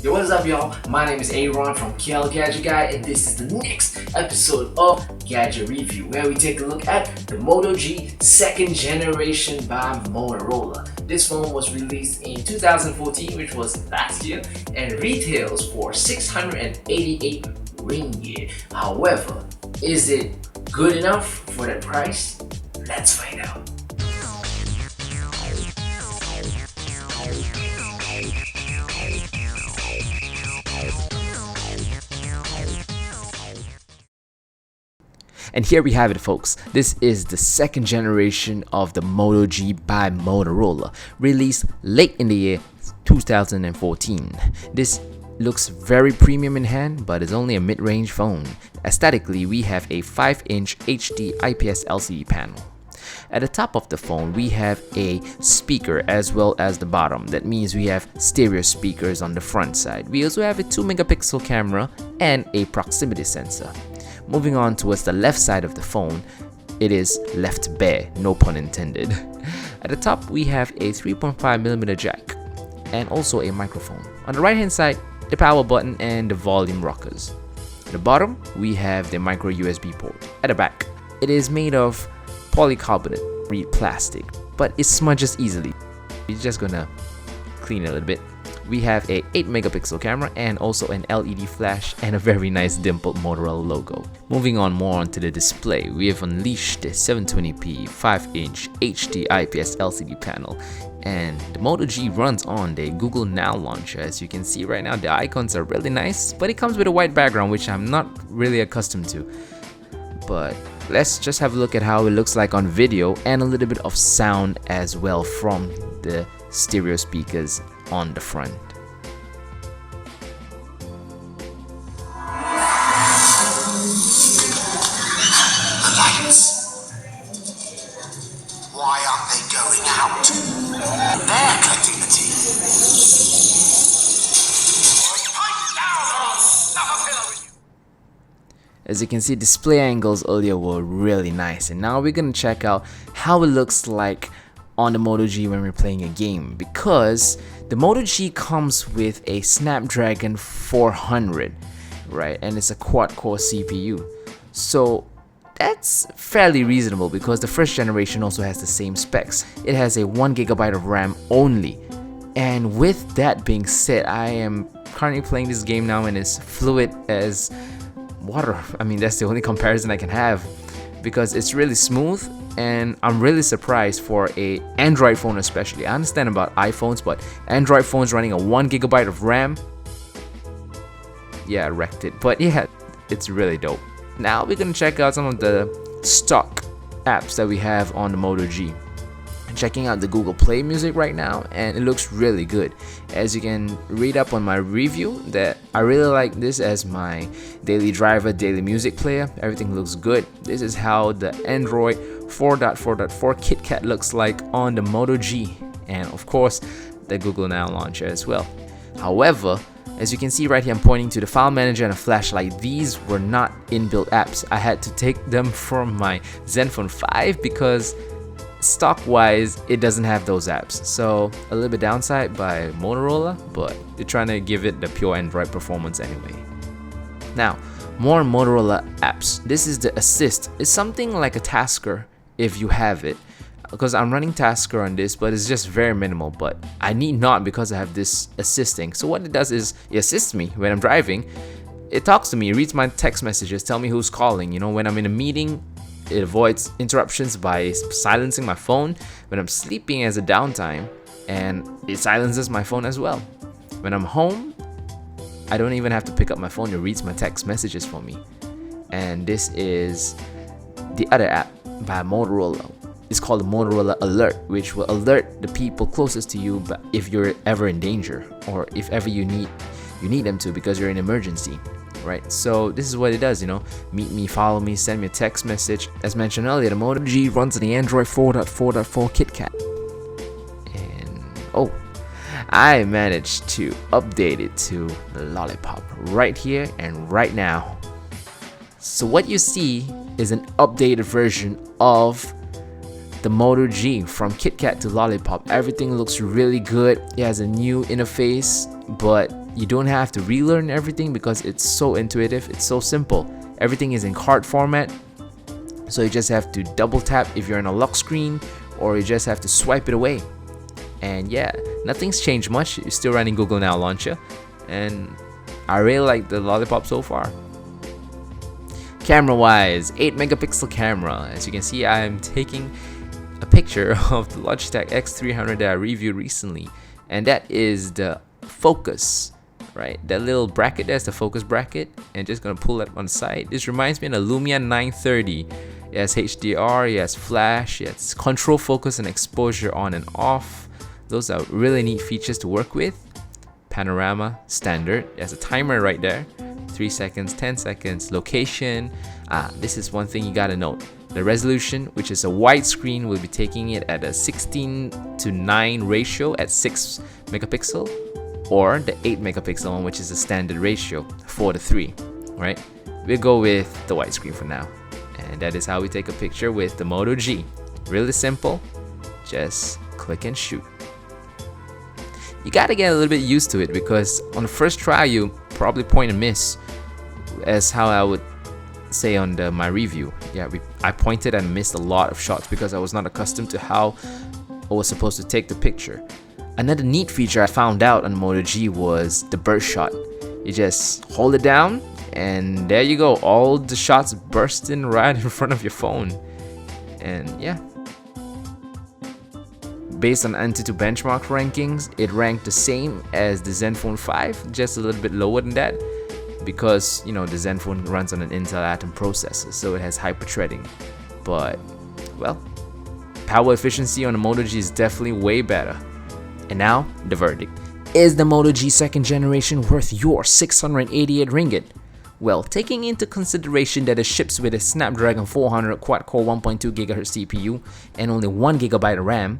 Yo, what is up, y'all? My name is Aaron from KLGadgetGuy, and this is the next episode of Gadget Review, where we take a look at the Moto G 2nd generation by Motorola. This phone was released in 2014, which was last year, and retails for 688 ringgit. However, is it good enough for that price? Let's find out. And here we have it, folks. This is the 2nd generation of the Moto G by Motorola, released late in the year 2014. This looks very premium in hand, but is only a mid-range phone. Aesthetically, we have a 5-inch HD IPS LCD panel. At the top of the phone, we have a speaker as well as the bottom. That means we have stereo speakers on the front side. We also have a 2-megapixel camera and a proximity sensor. Moving on towards the left side of the phone, it is left bare, no pun intended. At the top, we have a 3.5mm jack and also a microphone. On the right hand side, the power button and the volume rockers. At the bottom, we have the micro USB port. At the back, it is made of polycarbonate reed plastic, but it smudges easily. We're just gonna clean it a little bit. We have a 8-megapixel camera and also an LED flash and a very nice dimpled Motorola logo. Moving on more onto the display, we have unleashed the 720p 5-inch HD IPS LCD panel, and the Moto G runs on the Google Now launcher. As you can see right now, the icons are really nice, but it comes with a white background, which I'm not really accustomed to. But let's just have a look at how it looks like on video and a little bit of sound as well from the stereo speakers on the front. The lights. Why aren't they going out? They're collecting the tea. As you can see, display angles earlier were really nice, and now we're gonna check out how it looks like on the Moto G when we're playing a game, because the Moto G comes with a Snapdragon 400, right, and it's a quad-core CPU. So that's fairly reasonable because the 1st generation also has the same specs. It has a 1GB of RAM only. And with that being said, I am currently playing this game now and it's fluid as water. I mean, that's the only comparison I can have because it's really smooth, and I'm really surprised for a Android phone especially. I understand about iPhones, but Android phones running a 1GB of RAM, yeah, I wrecked it. But yeah, it's really dope. Now we're gonna check out some of the stock apps that we have on the Moto G. Checking out the Google Play Music right now, and it looks really good. As you can read up on my review, that I really like this as my daily driver, daily music player. Everything looks good. This is how the Android 4.4.4 KitKat looks like on the Moto G, and of course the Google Now launcher as well. However, as you can see right here, I'm pointing to the file manager and a flashlight. These were not inbuilt apps. I had to take them from my Zenfone 5 because stock wise it doesn't have those apps. So a little bit downside by Motorola, but they're trying to give it the pure Android performance anyway. Now, more Motorola apps. This is the Assist. It's something like a Tasker if you have it, because I'm running Tasker on this, but it's just very minimal. But I need not, because I have this assisting. So what it does is it assists me when I'm driving. It talks to me, reads my text messages, tell me who's calling. You know, when I'm in a meeting, it avoids interruptions by silencing my phone. When I'm sleeping as a downtime, and it silences my phone as well. When I'm home, I don't even have to pick up my phone. It reads my text messages for me. And this is the other app by Motorola. It's called the Motorola Alert, which will alert the people closest to you if you're ever in danger, or if ever you need them to because you're in emergency. Right, so this is what it does, you know, meet me, follow me, send me a text message. As mentioned earlier, the Moto G runs on the Android 4.4.4 KitKat. And oh, I managed to update it to Lollipop right here and right now. So what you see is an updated version of the Moto G from KitKat to Lollipop. Everything looks really good. It has a new interface, but You don't have to relearn everything because it's so intuitive, it's so simple. Everything is in card format, so you just have to double tap if you're in a lock screen, or you just have to swipe it away. And yeah, nothing's changed much. You're still running Google Now Launcher, and I really like the Lollipop so far. Camera wise, 8 megapixel camera. As you can see, I'm taking a picture of the Logitech X300 that I reviewed recently, and that is the focus, right? That little bracket, that's the focus bracket, and just gonna pull that on the side. This reminds me of the Lumia 930. It has HDR, it has flash, it has control focus and exposure on and off. Those are really neat features to work with. Panorama, standard. It has a timer right there. 3 seconds, 10 seconds. Location. This is one thing you gotta note. The resolution, which is a widescreen, will be taking it at a 16:9 ratio at 6 megapixel, or the 8 megapixel one, which is a standard ratio, 4:3, right? We'll go with the widescreen for now. And that is how we take a picture with the Moto G. Really simple, just click and shoot. You gotta get a little bit used to it, because on the first try you probably point and miss, as how I would say on my review. Yeah, I pointed and missed a lot of shots because I was not accustomed to how I was supposed to take the picture. Another neat feature I found out on Moto G was the burst shot. You just hold it down and there you go, all the shots bursting right in front of your phone. And yeah, based on Antutu benchmark rankings, it ranked the same as the Zenfone 5, just a little bit lower than that, because you know the Zenfone runs on an Intel Atom processor, so it has hyper threading. But well, power efficiency on the Moto G is definitely way better. And now the verdict: is the Moto G second generation worth your 688 ringgit? Well, taking into consideration that it ships with a Snapdragon 400 quad-core 1.2 GHz CPU and only 1 GB of RAM,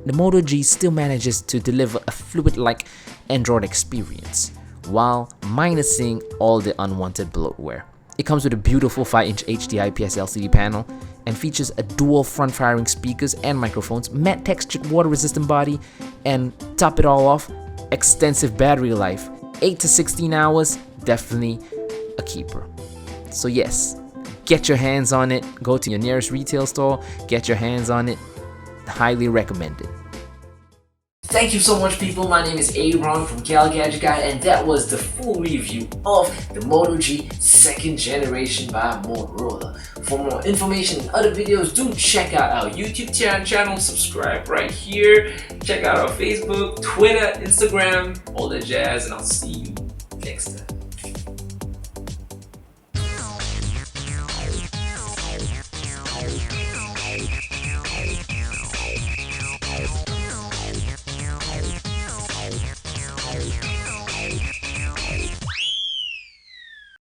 the Moto G still manages to deliver a fluid-like Android experience, while minusing all the unwanted bloatware. It comes with a beautiful 5-inch HD IPS LCD panel and features a dual front-firing speakers and microphones, matte textured water-resistant body, and top it all off, extensive battery life. 8 to 16 hours, definitely a keeper. So yes, get your hands on it, go to your nearest retail store, get your hands on it, highly recommended. Thank you so much, people. My name is Aaron from KLGadgetGuy, and that was the full review of the Moto G second generation by Motorola. For more information and other videos, do check out our YouTube channel, subscribe right here, check out our Facebook, Twitter, Instagram, all that jazz, and I'll see you next time.